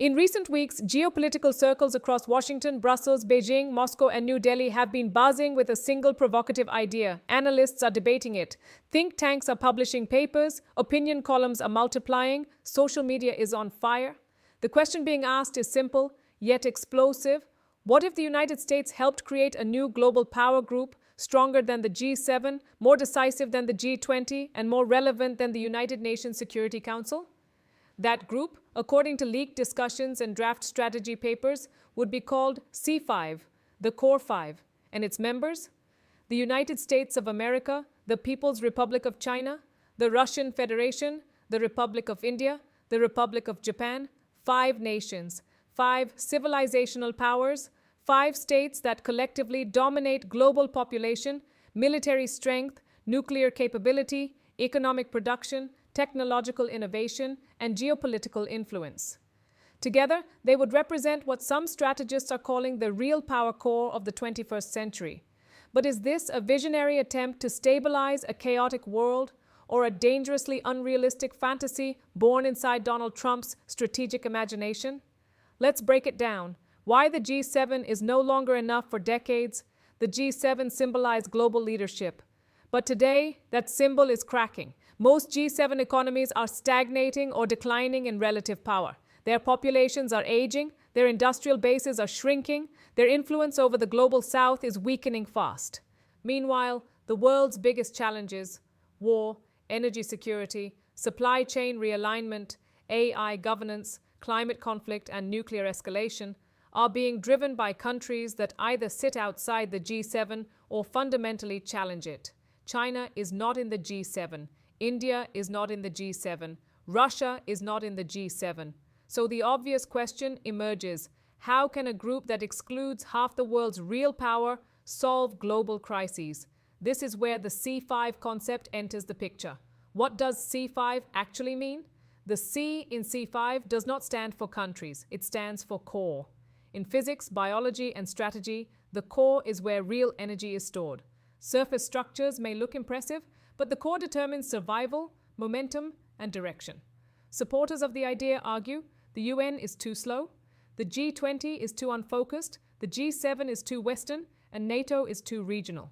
In recent weeks, geopolitical circles across Washington, Brussels, Beijing, Moscow, and New Delhi have been buzzing with a single provocative idea. Analysts are debating it. Think tanks are publishing papers, opinion columns are multiplying, social media is on fire. The question being asked is simple, yet explosive. What if the United States helped create a new global power group, stronger than the G7, more decisive than the G20, and more relevant than the United Nations Security Council? That group, according to leaked discussions and draft strategy papers, would be called C5, the Core Five, and its members? The United States of America, the People's Republic of China, the Russian Federation, the Republic of India, the Republic of Japan, 5 nations, 5 civilizational powers, 5 states that collectively dominate global population, military strength, nuclear capability, economic production, technological innovation, and geopolitical influence. Together, they would represent what some strategists are calling the real power core of the 21st century. But is this a visionary attempt to stabilize a chaotic world, or a dangerously unrealistic fantasy born inside Donald Trump's strategic imagination? Let's break it down. Why the G7 is no longer enough for decades. The G7 symbolized global leadership. But today, that symbol is cracking. Most G7 economies are stagnating or declining in relative power. Their populations are aging, their industrial bases are shrinking, their influence over the global south is weakening fast. Meanwhile, the world's biggest challenges, war, energy security, supply chain realignment, AI governance, climate conflict, and nuclear escalation, are being driven by countries that either sit outside the G7 or fundamentally challenge it. China is not in the G7. India is not in the G7. Russia is not in the G7. So the obvious question emerges, how can a group that excludes half the world's real power solve global crises? This is where the C5 concept enters the picture. What does C5 actually mean? The C in C5 does not stand for countries, it stands for core. In physics, biology, and strategy, the core is where real energy is stored. Surface structures may look impressive, but the core determines survival, momentum, and direction. Supporters of the idea argue the UN is too slow, the G20 is too unfocused, the G7 is too Western, and NATO is too regional.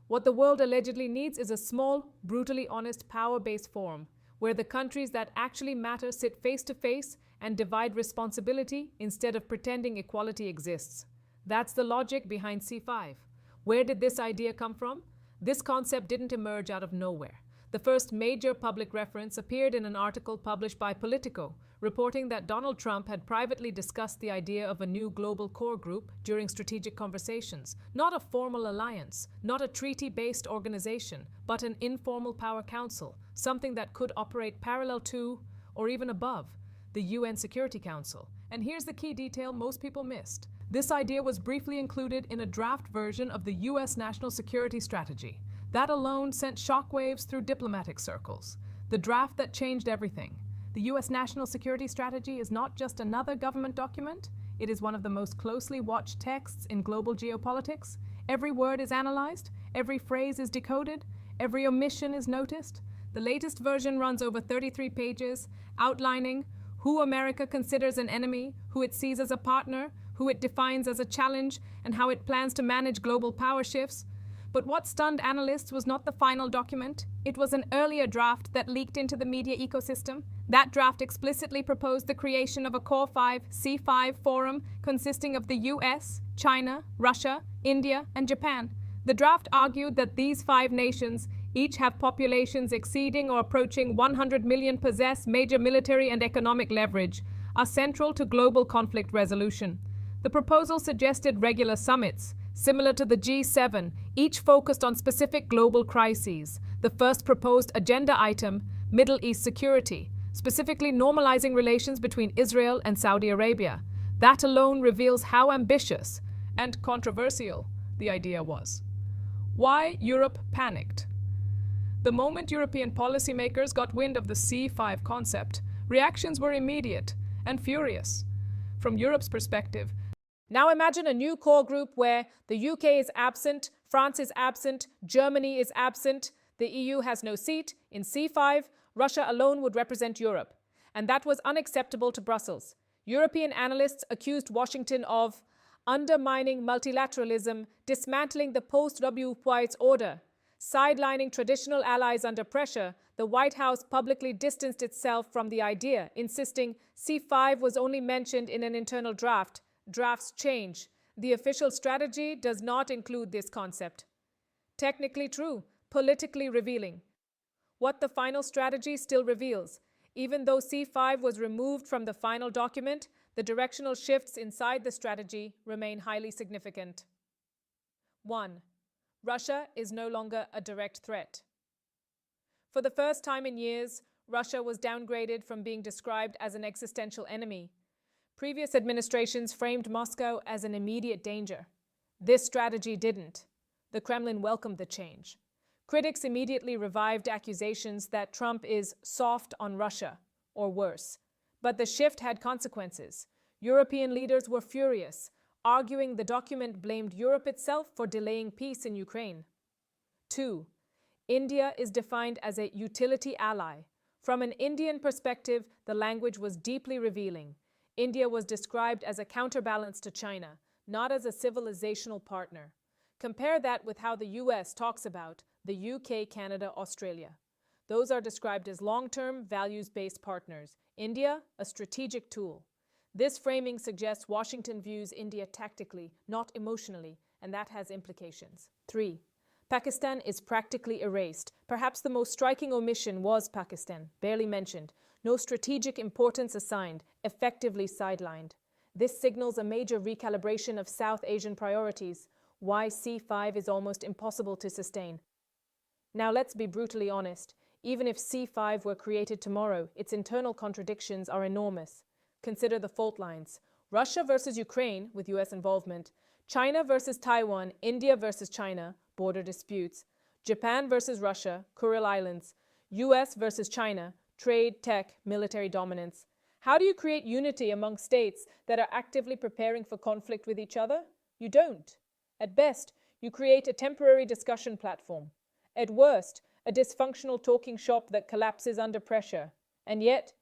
What the world allegedly needs is a small, brutally honest, power-based forum, where the countries that actually matter sit face-to-face and divide responsibility instead of pretending equality exists. That's the logic behind C5. Where did this idea come from? This concept didn't emerge out of nowhere. The first major public reference appeared in an article published by Politico, reporting that Donald Trump had privately discussed the idea of a new global core group during strategic conversations. Not a formal alliance, not a treaty-based organization, but an informal power council, something that could operate parallel to, or even above, the UN Security Council. And here's the key detail most people missed. This idea was briefly included in a draft version of the US National Security Strategy. That alone sent shockwaves through diplomatic circles. The draft that changed everything. The US National Security Strategy is not just another government document, it is one of the most closely watched texts in global geopolitics. Every word is analyzed, every phrase is decoded, every omission is noticed. The latest version runs over 33 pages, outlining who America considers an enemy, who it sees as a partner, who it defines as a challenge, and how it plans to manage global power shifts. But what stunned analysts was not the final document. It was an earlier draft that leaked into the media ecosystem. That draft explicitly proposed the creation of a Core 5 C5 forum consisting of the US, China, Russia, India, and Japan. The draft argued that these 5 nations each have populations exceeding or approaching 100 million, possess major military and economic leverage, are central to global conflict resolution. The proposal suggested regular summits, similar to the G7, each focused on specific global crises. The first proposed agenda item, Middle East security, specifically normalizing relations between Israel and Saudi Arabia. That alone reveals how ambitious and controversial the idea was. Why Europe panicked? The moment European policymakers got wind of the C5 concept, reactions were immediate and furious. From Europe's perspective, now imagine a new core group where the UK is absent, France is absent, Germany is absent, the EU has no seat. In C5, Russia alone would represent Europe. And that was unacceptable to Brussels. European analysts accused Washington of undermining multilateralism, dismantling the post-W. White's order, sidelining traditional allies under pressure. The White House publicly distanced itself from the idea, insisting C5 was only mentioned in an internal draft. Drafts change. The official strategy does not include this concept. Technically true, politically revealing. What the final strategy still reveals. Even though C5 was removed from the final document, the directional shifts inside the strategy remain highly significant. 1. Russia is no longer a direct threat. For the first time in years, Russia was downgraded from being described as an existential enemy. Previous administrations framed Moscow as an immediate danger. This strategy didn't. The Kremlin welcomed the change. Critics immediately revived accusations that Trump is soft on Russia, or worse. But the shift had consequences. European leaders were furious, arguing the document blamed Europe itself for delaying peace in Ukraine. 2. India is defined as a utility ally. From an Indian perspective, the language was deeply revealing. India was described as a counterbalance to China, not as a civilizational partner. Compare that with how the US talks about the UK, Canada, Australia. Those are described as long-term, values-based partners. India, a strategic tool. This framing suggests Washington views India tactically, not emotionally, and that has implications. 3. Pakistan is practically erased. Perhaps the most striking omission was Pakistan, barely mentioned. No strategic importance assigned, effectively sidelined. This signals a major recalibration of South Asian priorities. Why C5 is almost impossible to sustain. Now let's be brutally honest. Even if C5 were created tomorrow, its internal contradictions are enormous. Consider the fault lines. Russia versus Ukraine, with US involvement. China versus Taiwan, India versus China, border disputes. Japan versus Russia, Kuril Islands. US versus China, trade, tech, military dominance. How do you create unity among states that are actively preparing for conflict with each other? You don't. At best, you create a temporary discussion platform. At worst, a dysfunctional talking shop that collapses under pressure. And yet,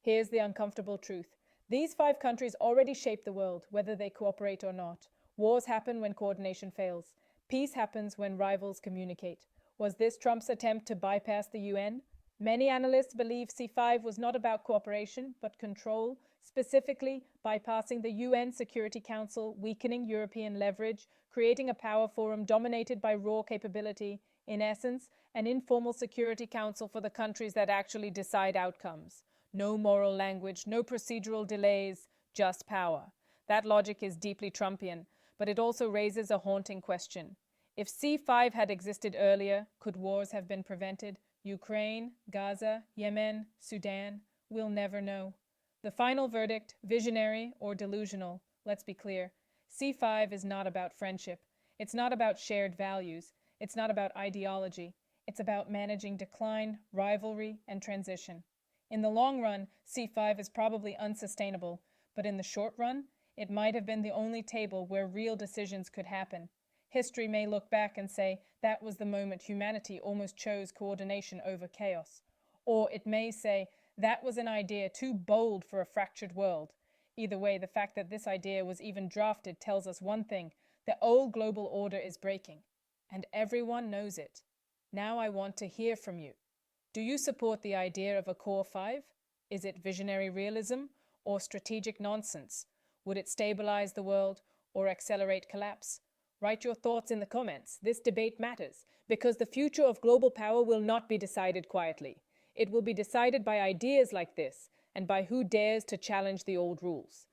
here's the uncomfortable truth. These 5 countries already shape the world, whether they cooperate or not. Wars happen when coordination fails. Peace happens when rivals communicate. Was this Trump's attempt to bypass the UN? Many analysts believe C5 was not about cooperation, but control, specifically bypassing the UN Security Council, weakening European leverage, creating a power forum dominated by raw capability, in essence, an informal Security Council for the countries that actually decide outcomes. No moral language, no procedural delays, just power. That logic is deeply Trumpian, but it also raises a haunting question. If C5 had existed earlier, could wars have been prevented? Ukraine, Gaza, Yemen, Sudan, we'll never know. The final verdict, visionary or delusional, let's be clear. C5 is not about friendship. It's not about shared values. It's not about ideology. It's about managing decline, rivalry, and transition. In the long run, C5 is probably unsustainable, but in the short run, it might have been the only table where real decisions could happen. History may look back and say that was the moment humanity almost chose coordination over chaos. Or it may say that was an idea too bold for a fractured world. Either way, the fact that this idea was even drafted tells us one thing: the old global order is breaking. And everyone knows it. Now I want to hear from you. Do you support the idea of a core 5? Is it visionary realism or strategic nonsense? Would it stabilize the world or accelerate collapse? Write your thoughts in the comments. This debate matters because the future of global power will not be decided quietly. It will be decided by ideas like this and by who dares to challenge the old rules.